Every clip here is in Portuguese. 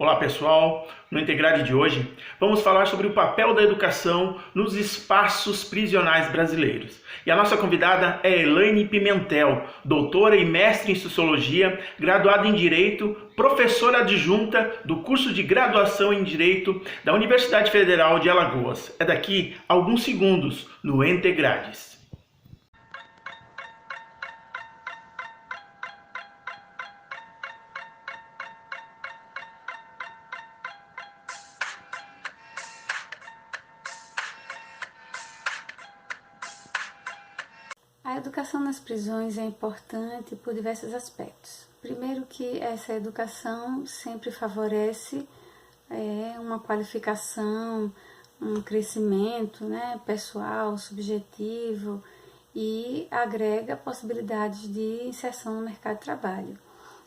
Olá pessoal, no Integrade de hoje vamos falar sobre o papel da educação nos espaços prisionais brasileiros. E a nossa convidada é Elaine Pimentel, doutora e mestre em Sociologia, graduada em Direito, professora adjunta do curso de graduação em Direito da Universidade Federal de Alagoas. É daqui a alguns segundos no Integrades. A educação nas prisões é importante por diversos aspectos. Primeiro que essa educação sempre favorece uma qualificação, um crescimento pessoal, subjetivo e agrega possibilidades de inserção no mercado de trabalho.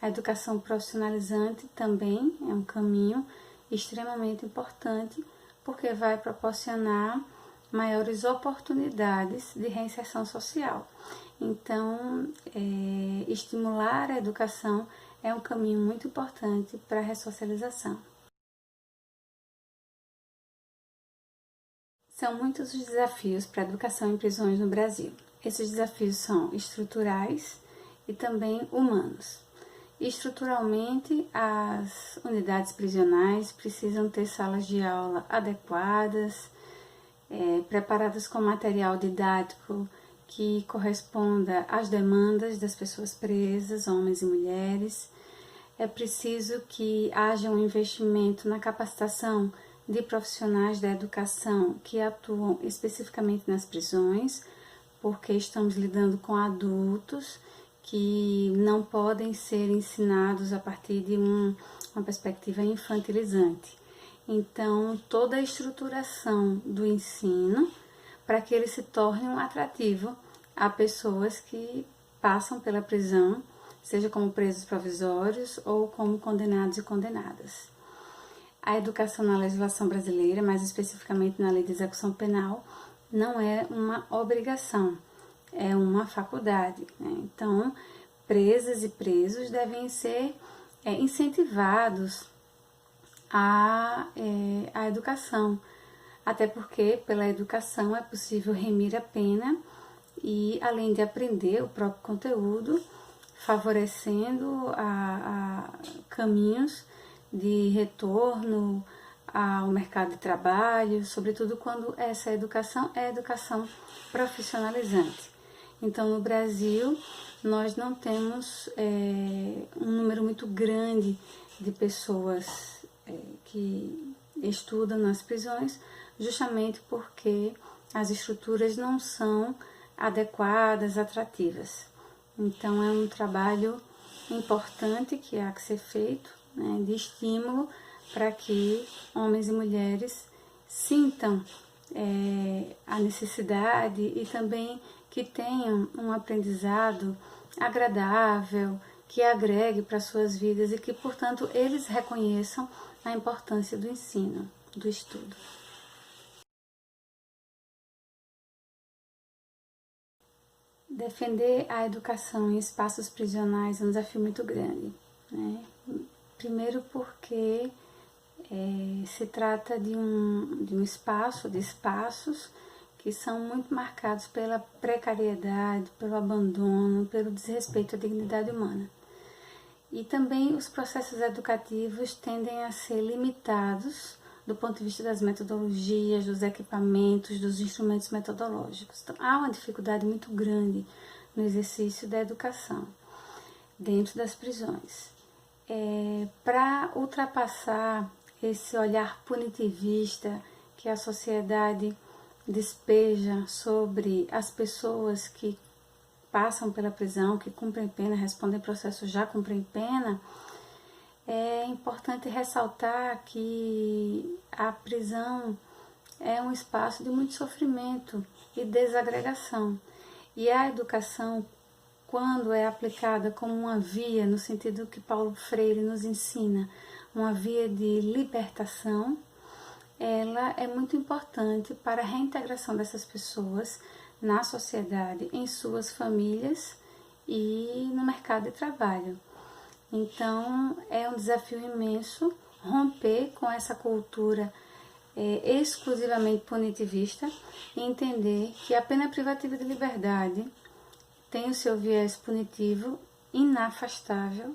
A educação profissionalizante também é um caminho extremamente importante porque vai proporcionar maiores oportunidades de reinserção social. Então, estimular a educação é um caminho muito importante para a ressocialização. São muitos os desafios para a educação em prisões no Brasil. Esses desafios são estruturais e também humanos. Estruturalmente, as unidades prisionais precisam ter salas de aula adequadas, preparadas com material didático que corresponda às demandas das pessoas presas, homens e mulheres. É preciso que haja um investimento na capacitação de profissionais da educação que atuam especificamente nas prisões, porque estamos lidando com adultos que não podem ser ensinados a partir de uma perspectiva infantilizante. Então, toda a estruturação do ensino para que ele se torne um atrativo a pessoas que passam pela prisão, seja como presos provisórios ou como condenados e condenadas. A educação na legislação brasileira, mais especificamente na Lei de Execução Penal, não é uma obrigação, é uma faculdade. Então, presas e presos devem ser incentivados à educação, até porque pela educação é possível remir a pena e, além de aprender o próprio conteúdo, favorecendo a caminhos de retorno ao mercado de trabalho, sobretudo quando essa educação é educação profissionalizante. Então, no Brasil, nós não temos um número muito grande de pessoas que estudam nas prisões, justamente porque as estruturas não são adequadas, atrativas. Então, é um trabalho importante que há que ser feito, de estímulo para que homens e mulheres sintam a necessidade e também que tenham um aprendizado agradável, que agregue para suas vidas e que, portanto, eles reconheçam a importância do ensino, do estudo. Defender a educação em espaços prisionais é um desafio muito grande, Primeiro porque se trata de um espaço, de espaços que são muito marcados pela precariedade, pelo abandono, pelo desrespeito à dignidade humana. E também os processos educativos tendem a ser limitados do ponto de vista das metodologias, dos equipamentos, dos instrumentos metodológicos. Então, há uma dificuldade muito grande no exercício da educação dentro das prisões. Para ultrapassar esse olhar punitivista que a sociedade despeja sobre as pessoas que passam pela prisão, que cumprem pena, respondem processo já cumprem pena, é importante ressaltar que a prisão é um espaço de muito sofrimento e desagregação. E a educação, quando é aplicada como uma via, no sentido que Paulo Freire nos ensina, uma via de libertação, ela é muito importante para a reintegração dessas pessoas na sociedade, em suas famílias e no mercado de trabalho. Então, é um desafio imenso romper com essa cultura exclusivamente punitivista e entender que a pena privativa de liberdade tem o seu viés punitivo inafastável,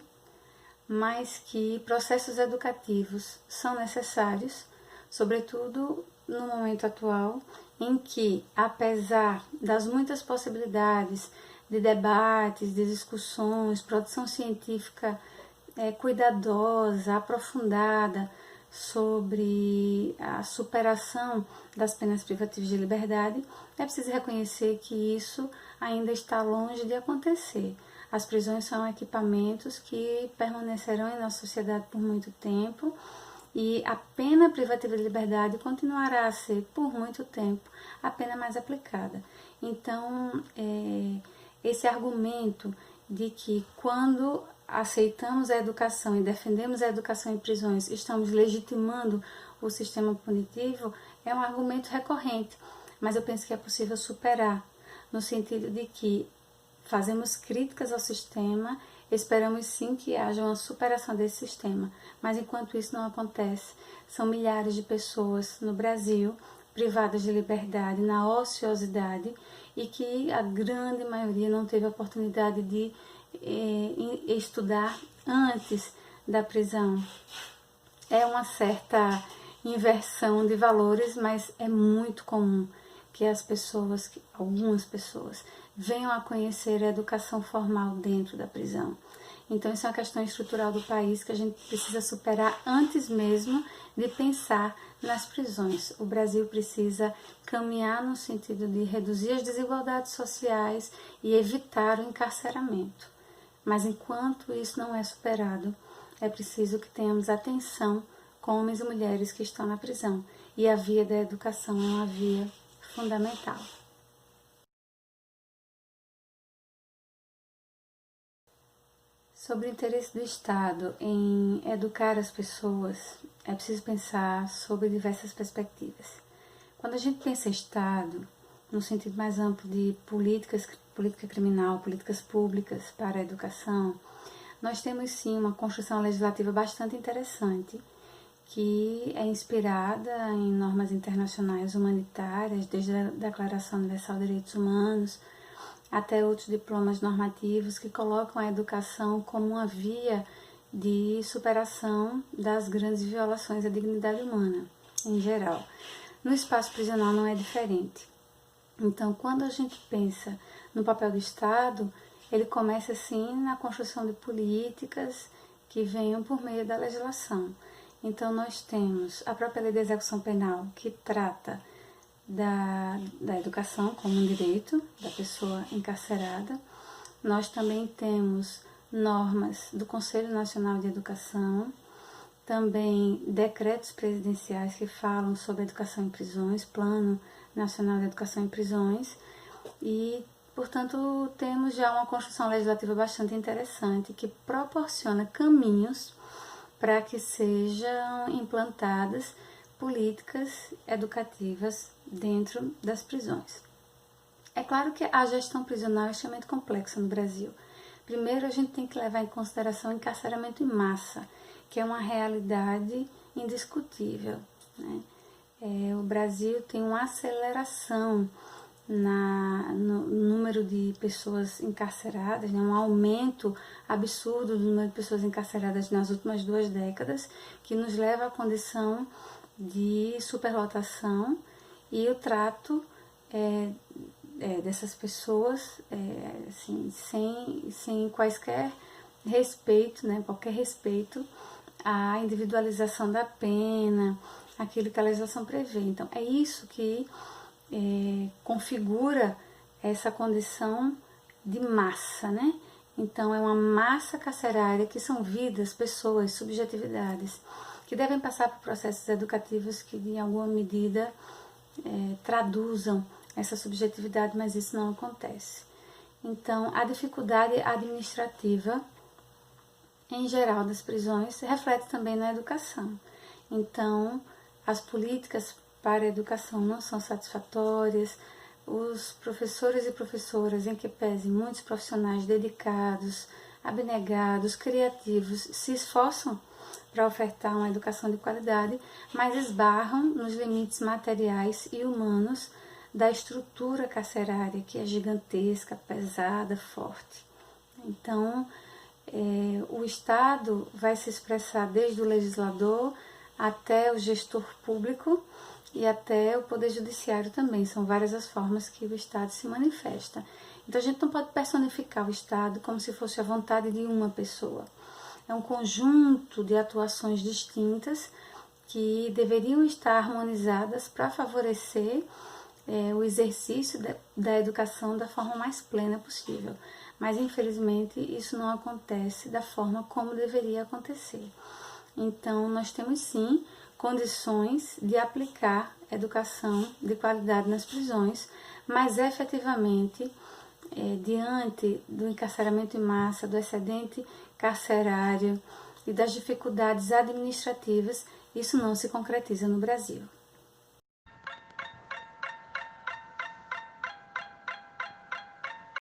mas que processos educativos são necessários, sobretudo no momento atual, em que, apesar das muitas possibilidades de debates, de discussões, produção científica cuidadosa, aprofundada sobre a superação das penas privativas de liberdade, é preciso reconhecer que isso ainda está longe de acontecer. As prisões são equipamentos que permanecerão em nossa sociedade por muito tempo e a pena privativa de liberdade continuará a ser, por muito tempo, a pena mais aplicada. Então, esse argumento de que quando aceitamos a educação e defendemos a educação em prisões, estamos legitimando o sistema punitivo, é um argumento recorrente, mas eu penso que é possível superar, no sentido de que fazemos críticas ao sistema, esperamos sim que haja uma superação desse sistema, mas enquanto isso não acontece, são milhares de pessoas no Brasil privadas de liberdade, na ociosidade, e que a grande maioria não teve a oportunidade de estudar antes da prisão. É uma certa inversão de valores, mas é muito comum que algumas pessoas, venham a conhecer a educação formal dentro da prisão. Então, isso é uma questão estrutural do país que a gente precisa superar antes mesmo de pensar nas prisões. O Brasil precisa caminhar no sentido de reduzir as desigualdades sociais e evitar o encarceramento. Mas enquanto isso não é superado, é preciso que tenhamos atenção com homens e mulheres que estão na prisão. E a via da educação é uma via fundamental. Sobre o interesse do Estado em educar as pessoas, é preciso pensar sobre diversas perspectivas. Quando a gente pensa em Estado, no sentido mais amplo de política criminal, políticas públicas para a educação, nós temos sim uma construção legislativa bastante interessante, que é inspirada em normas internacionais humanitárias, desde a Declaração Universal de Direitos Humanos, até outros diplomas normativos que colocam a educação como uma via de superação das grandes violações à dignidade humana, em geral. No espaço prisional não é diferente. Então, quando a gente pensa no papel do Estado, ele começa, sim, na construção de políticas que venham por meio da legislação. Então, nós temos a própria Lei de Execução Penal, que trata da educação como um direito da pessoa encarcerada. Nós também temos normas do Conselho Nacional de Educação, também decretos presidenciais que falam sobre educação em prisões, Plano Nacional de Educação em Prisões, e, portanto, temos já uma construção legislativa bastante interessante que proporciona caminhos para que sejam implantadas políticas educativas dentro das prisões. É claro que a gestão prisional é extremamente complexa no Brasil. Primeiro, a gente tem que levar em consideração o encarceramento em massa, que é uma realidade indiscutível, né? O Brasil tem uma aceleração no número de pessoas encarceradas, né? Um aumento absurdo do número de pessoas encarceradas nas últimas 2 décadas, que nos leva à condição de superlotação e o trato dessas pessoas assim, sem quaisquer respeito, né? Qualquer respeito à individualização da pena, aquilo que a legislação prevê. Então, é isso que configura essa condição de massa, né? Então, é uma massa carcerária que são vidas, pessoas, subjetividades, que devem passar por processos educativos que, de alguma medida, traduzam essa subjetividade, mas isso não acontece. Então, a dificuldade administrativa, em geral, das prisões, se reflete também na educação. Então, as políticas para a educação não são satisfatórias, os professores e professoras, em que pese muitos profissionais dedicados, abnegados, criativos, se esforçam para ofertar uma educação de qualidade, mas esbarram nos limites materiais e humanos da estrutura carcerária, que é gigantesca, pesada, forte. Então, o Estado vai se expressar desde o legislador até o gestor público e até o Poder Judiciário também. São várias as formas que o Estado se manifesta. Então, a gente não pode personificar o Estado como se fosse a vontade de uma pessoa. É um conjunto de atuações distintas que deveriam estar harmonizadas para favorecer o exercício da educação da forma mais plena possível. Mas, infelizmente, isso não acontece da forma como deveria acontecer. Então, nós temos sim condições de aplicar educação de qualidade nas prisões, mas efetivamente, diante do encarceramento em massa, do excedente carcerário e das dificuldades administrativas, isso não se concretiza no Brasil.